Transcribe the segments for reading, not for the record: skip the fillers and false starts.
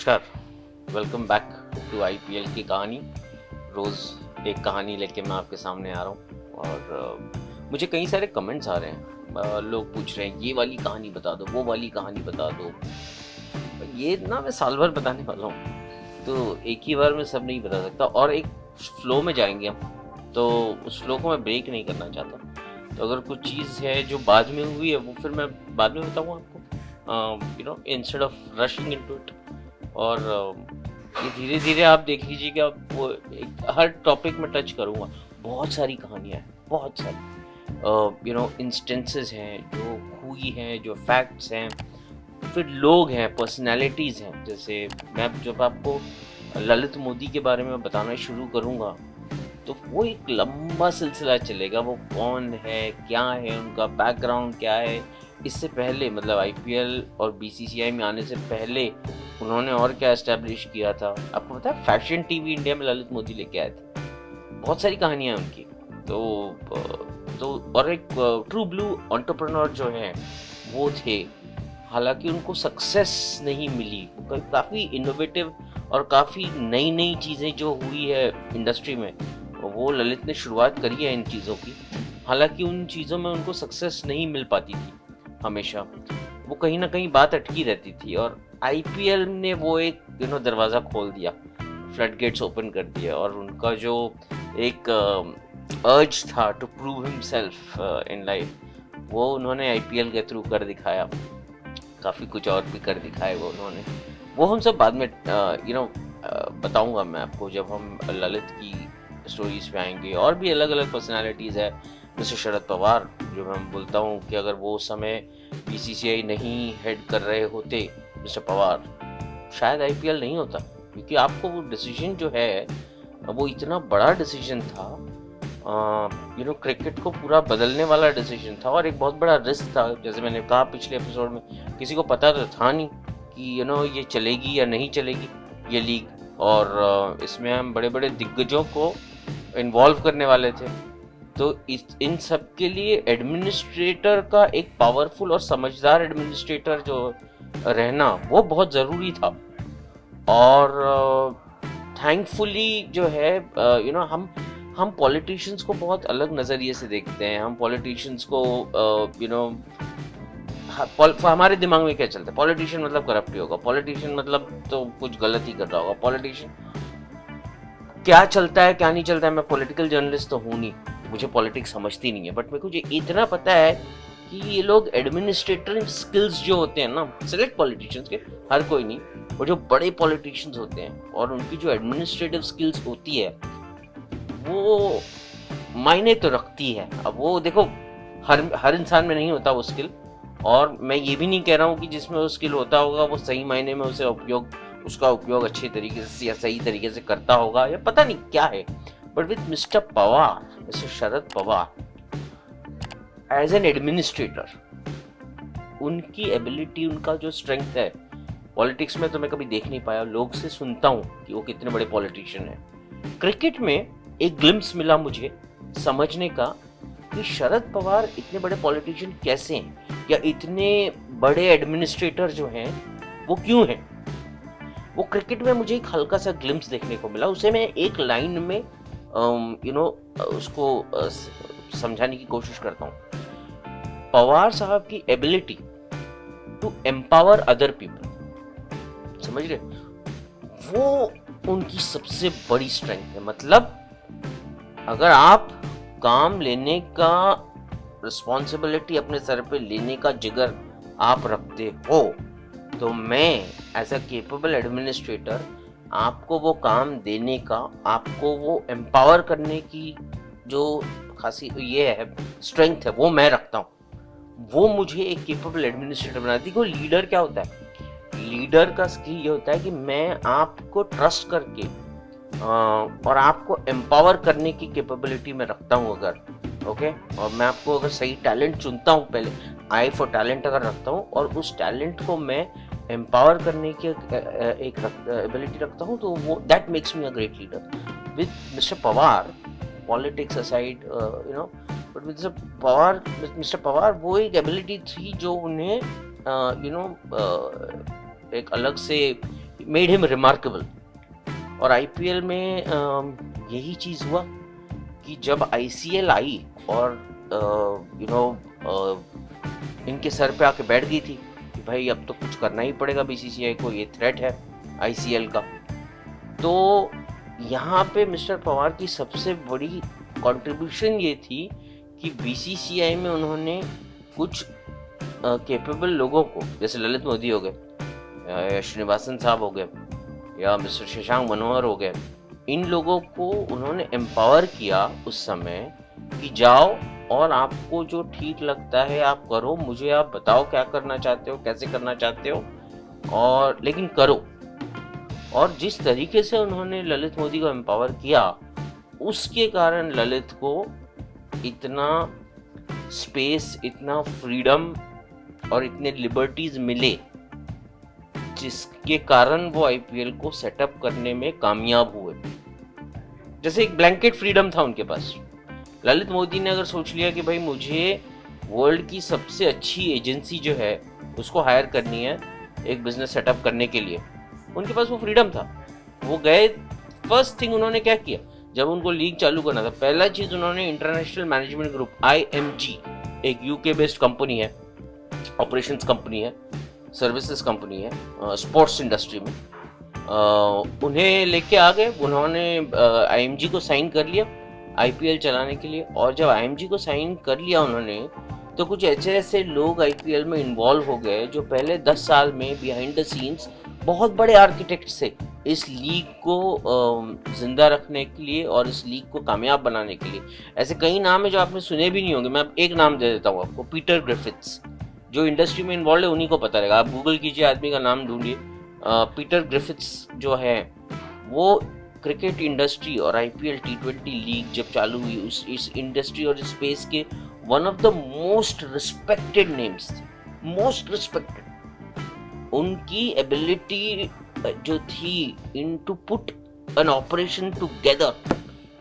नमस्कार, welcome back to IPL की कहानी। रोज़ एक कहानी लेके मैं आपके सामने आ रहा हूँ और मुझे कई सारे कमेंट्स आ रहे हैं। लोग पूछ रहे हैं ये वाली कहानी बता दो, वो वाली कहानी बता दो। ये ना मैं साल भर बताने वाला हूँ, तो एक ही बार में सब नहीं बता सकता और एक फ्लो में जाएंगे हम, तो उस फ्लो को मैं ब्रेक नहीं करना चाहता। तो अगर कुछ चीज़ है जो बाद में हुई है वो फिर मैं बाद में बताऊँगा आपको, instead of rushing into it. और ये धीरे धीरे आप देख लीजिएगा, वो एक हर टॉपिक में टच करूँगा। बहुत सारी कहानियाँ हैं, बहुत सारी इंस्टेंसेस हैं जो हुई हैं, जो फैक्ट्स हैं, फिर लोग हैं, पर्सनैलिटीज़ हैं। जैसे मैं जब आपको ललित मोदी के बारे में बताना शुरू करूँगा तो वो एक लंबा सिलसिला चलेगा। वो कौन है, क्या है, उनका बैकग्राउंड क्या है। इससे पहले मतलब आईपीएल और बीसीसीआई में आने से पहले उन्होंने और क्या एस्टैब्लिश किया था। आपको पता है फैशन टीवी इंडिया में ललित मोदी लेके आए थे। बहुत सारी कहानियां हैं उनकी। तो और एक ट्रू ब्लू एंटरप्रेन्योर जो है वो थे। हालांकि उनको सक्सेस नहीं मिली, काफ़ी इनोवेटिव और काफ़ी नई नई चीज़ें जो हुई है इंडस्ट्री में, वो ललित ने शुरुआत करी है इन चीज़ों की। हालांकि उन चीज़ों में उनको सक्सेस नहीं मिल पाती थी हमेशा, वो कहीं ना कहीं बात अटकी रहती थी। और आईपीएल ने वो एक दरवाज़ा खोल दिया, फ्लड गेट्स ओपन कर दिया। और उनका जो एक अर्ज था to prove himself in life, वो उन्होंने आईपीएल के थ्रू कर दिखाया। काफ़ी कुछ और भी कर दिखाए वो हम सब बाद में बताऊंगा मैं आपको जब हम ललित की स्टोरीज पे आएंगे। और भी अलग अलग पर्सनालिटीज़ है, जैसे शरद पवार, जो मैं बोलता हूँ कि अगर वो समय बीसीसीआई नहीं हेड कर रहे होते मिस्टर पवार, शायद आईपीएल नहीं होता। क्योंकि आपको वो डिसीजन जो है वो इतना बड़ा डिसीजन था, क्रिकेट को पूरा बदलने वाला डिसीजन था और एक बहुत बड़ा रिस्क था। जैसे मैंने कहा पिछले एपिसोड में, किसी को पता तो था नहीं कि ये चलेगी या नहीं चलेगी ये लीग। और इसमें हम बड़े बड़े दिग्गजों को इन्वॉल्व करने वाले थे। तो इन सब के लिए एडमिनिस्ट्रेटर का, एक पावरफुल और समझदार एडमिनिस्ट्रेटर जो रहना, वो बहुत ज़रूरी था। और थैंकफुली जो है हम पॉलिटिशियंस को बहुत अलग नज़रिए से देखते हैं। हम पॉलिटिशियंस को हमारे दिमाग में क्या चलता है, पॉलिटिशियन मतलब करप्ट ही होगा, पॉलिटिशियन मतलब तो कुछ गलत ही कर रहा होगा। पॉलिटिशियन क्या चलता है क्या नहीं चलता है, मैं पॉलिटिकल जर्नलिस्ट तो हूँ नहीं, मुझे पॉलिटिक्स समझती नहीं है, बट मेरे को ये इतना पता है कि ये लोग एडमिनिस्ट्रेटिव स्किल्स जो होते हैं ना, सिलेक्ट पॉलिटिशियंस के, हर कोई नहीं, वो जो बड़े पॉलिटिशियंस होते हैं और उनकी जो एडमिनिस्ट्रेटिव स्किल्स होती है वो मायने तो रखती है। अब वो देखो हर इंसान में नहीं होता वो स्किल, और मैं ये भी नहीं कह रहा हूँ कि जिसमें वो स्किल होता होगा वो सही मायने में उसका उपयोग अच्छे तरीके से या सही तरीके से करता होगा, या पता नहीं क्या है। But with mister Pawar, mister Sharad Pawar, as an administrator, उनकी एबिलिटी, उनका जो स्ट्रेंथ है पॉलिटिक्स में तो मैं कभी देख नहीं पाया। लोग से सुनता हूँ कि वो कितने बड़े पॉलिटिशियन हैं। क्रिकेट में एक ग्लिम्स मिला मुझे समझने का कि शरद पवार इतने बड़े पॉलिटिशियन कैसे हैं, या इतने बड़े एडमिनिस्ट्रेटर जो हैं वो क्यों हैं। वो क्रिकेट में मुझे एक हल्का सा ग्लिम्स देखने को मिला। उसे मैं एक लाइन में उसको समझाने की कोशिश करता हूँ। पवार साहब की ability to empower other people, समझ रहे, वो उनकी सबसे बड़ी स्ट्रेंथ है। मतलब अगर आप काम लेने का, रिस्पॉन्सिबिलिटी अपने सर पे लेने का जिगर आप रखते हो, तो मैं एज अ केपेबल एडमिनिस्ट्रेटर आपको वो काम देने का, आपको वो एम्पावर करने की जो खासी ये है, स्ट्रेंथ है, वो मैं रखता हूँ। वो मुझे एक केपेबल एडमिनिस्ट्रेटर बनाती है। लीडर क्या होता है, लीडर का स्किल ये होता है कि मैं आपको ट्रस्ट करके और आपको एम्पावर करने की कैपेबिलिटी में रखता हूँ अगर, ओके, और मैं आपको अगर सही टैलेंट चुनता हूँ, पहले आई फॉर टैलेंट अगर रखता हूँ और उस टैलेंट को मैं एम्पावर करने की एक एबिलिटी रखता हूँ, तो वो that makes me a great leader. With mister Pawar, politics aside, but mister Pawar वो एक एबिलिटी थी जो उन्हें एक अलग से मेड हिम रिमार्केबल। और आईपीएल में यही चीज़ हुआ कि जब आईसीएल आई और इनके सर पे आके बैठ गई थी कि भाई अब तो कुछ करना ही पड़ेगा बीसीसीआई को, ये थ्रेट है आईसीएल का। तो यहाँ पे मिस्टर पवार की सबसे बड़ी कंट्रीब्यूशन ये थी कि बीसीसीआई में उन्होंने कुछ कैपेबल लोगों को, जैसे ललित मोदी हो गए या श्रीनिवासन साहब हो गए या मिस्टर शशांक मनोहर हो गए, इन लोगों को उन्होंने एम्पावर किया उस समय कि जाओ और आपको जो ठीक लगता है आप करो, मुझे आप बताओ क्या करना चाहते हो, कैसे करना चाहते हो, और लेकिन करो। और जिस तरीके से उन्होंने ललित मोदी को एम्पावर किया, उसके कारण ललित को इतना स्पेस, इतना फ्रीडम और इतने लिबर्टीज मिले, जिसके कारण वो आईपीएल को सेटअप करने में कामयाब हुए। जैसे एक ब्लैंकेट फ्रीडम था उनके पास। ललित मोदी ने अगर सोच लिया कि भाई मुझे वर्ल्ड की सबसे अच्छी एजेंसी जो है उसको हायर करनी है एक बिजनेस सेटअप करने के लिए, उनके पास वो फ्रीडम था। वो गए, फर्स्ट थिंग उन्होंने क्या किया, जब उनको लीग चालू करना था, पहला चीज उन्होंने इंटरनेशनल मैनेजमेंट ग्रुप IMG, एक यूके बेस्ड कंपनी है, ऑपरेशंस कंपनी है, सर्विसेज कंपनी है स्पोर्ट्स इंडस्ट्री में, उन्हें लेके आ गए। उन्होंने IMG को साइन कर लिया आईपीएल चलाने के लिए। और जब IMG को साइन कर लिया उन्होंने, तो कुछ ऐसे लोग आईपीएल में इन्वॉल्व हो गए जो पहले 10 साल में बिहाइंड द सीन्स बहुत बड़े आर्किटेक्ट्स थे इस लीग को जिंदा रखने के लिए और इस लीग को कामयाब बनाने के लिए। ऐसे कई नाम है जो आपने सुने भी नहीं होंगे। मैं एक नाम दे देता हूँ आपको, पीटर ग्रिफिथ्स। जो इंडस्ट्री में इन्वॉल्व है उन्हीं को पता रहेगा, आप गूगल कीजिए, आदमी का नाम ढूंढिए। पीटर ग्रिफिथ्स जो है वो क्रिकेट इंडस्ट्री और आईपीएल T20 लीग जब चालू हुई इस इंडस्ट्री और स्पेस के one of the most respected names थे, मोस्ट रिस्पेक्टेड। उनकी एबिलिटी जो थी in to put an operation together,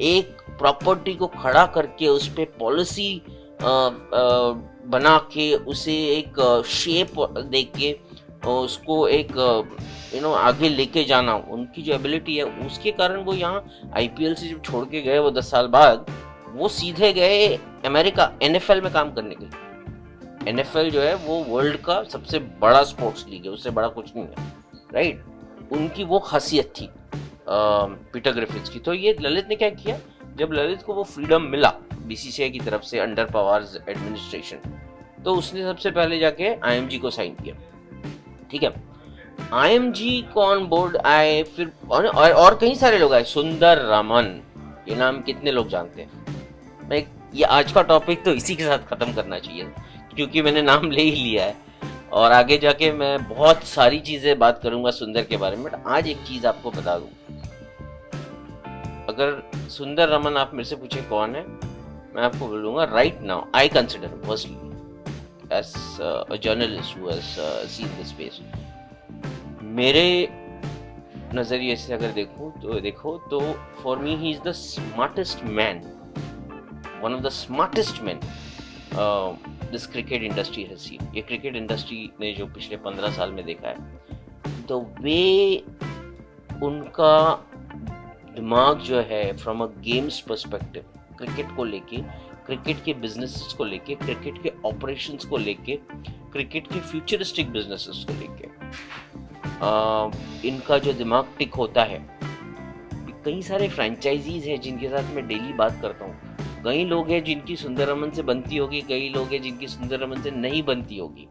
एक प्रॉपर्टी को खड़ा करके उस पर पॉलिसी बना के उसे एक शेप दे के उसको एक आगे लेके जाना, उनकी जो एबिलिटी है, उसके कारण वो यहाँ आईपीएल से जब छोड़ के गए वो 10 साल बाद, वो सीधे गए अमेरिका NFL में काम करने के लिए। NFL जो है वो वर्ल्ड का सबसे बड़ा स्पोर्ट्स लीग है, उससे बड़ा कुछ नहीं है, राइट। उनकी वो खासियत थी पीटर ग्रिफिथ्स की। तो ये ललित ने क्या किया, जब ललित को वो फ्रीडम मिला बीसीसीआई की तरफ से अंडर पवार्स एडमिनिस्ट्रेशन, तो उसने सबसे पहले जाके IMG को साइन किया, ठीक है। IMG को ऑन बोर्ड आए, फिर और कई सारे लोग आए, सुंदर रामन, ये नाम कितने लोग जानते हैं। मैं ये आज का टॉपिक तो इसी के साथ खत्म करना चाहिए क्योंकि मैंने नाम ले ही लिया है और आगे जाके मैं बहुत सारी चीजें बात करूंगा सुंदर के बारे में। बट आज एक चीज आपको बता दूं, अगर सुंदर रमन आप मेरे से पूछे कौन है, मैं आपको बोलूंगा right now I consider personally as a journalist who has seen this space. मेरे नजरिए से अगर देखो तो for me he is the smartest man, one of the smartest man this cricket industry has seen. ये क्रिकेट इंडस्ट्री ने जो पिछले 15 साल में देखा है, तो वे उनका दिमाग जो है from a games perspective, cricket को लेके, क्रिकेट के बिजनेसेस को लेके, क्रिकेट के ऑपरेशंस को लेके, क्रिकेट के फ्यूचरिस्टिक बिजनेसेस को लेके, इनका जो दिमाग टिक होता है। कई सारे फ्रेंचाइजीज हैं जिनके साथ मैं डेली बात करता हूँ। कई लोग हैं जिनकी सुंदर रमन से बनती होगी, कई लोग हैं जिनकी सुंदर रमन से नहीं बनती होगी।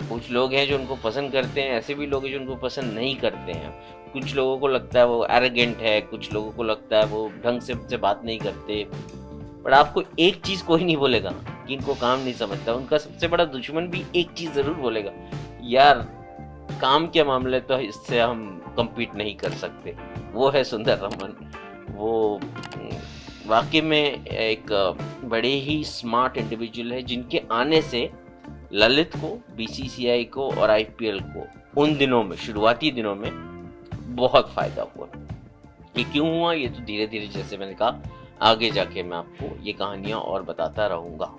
कुछ लोग हैं जो उनको पसंद करते हैं, ऐसे भी लोग हैं जो उनको पसंद नहीं करते हैं। कुछ लोगों को लगता है वो एरोगेंट है, कुछ लोगों को लगता है वो ढंग से बात नहीं करते। पर आपको एक चीज़ कोई नहीं बोलेगा कि इनको काम नहीं समझता। उनका सबसे बड़ा दुश्मन भी एक चीज़ ज़रूर बोलेगा, यार काम के मामले तो इससे हम कम्पीट नहीं कर सकते। वो है सुंदर रमन। वो वाकई में एक बड़े ही स्मार्ट इंडिविजुअल है, जिनके आने से ललित को, बीसीसीआई को और आईपीएल को उन दिनों में, शुरुआती दिनों में बहुत फायदा हुआ। ये क्यों हुआ, ये तो धीरे धीरे, जैसे मैंने कहा, आगे जाके मैं आपको ये कहानियां और बताता रहूंगा।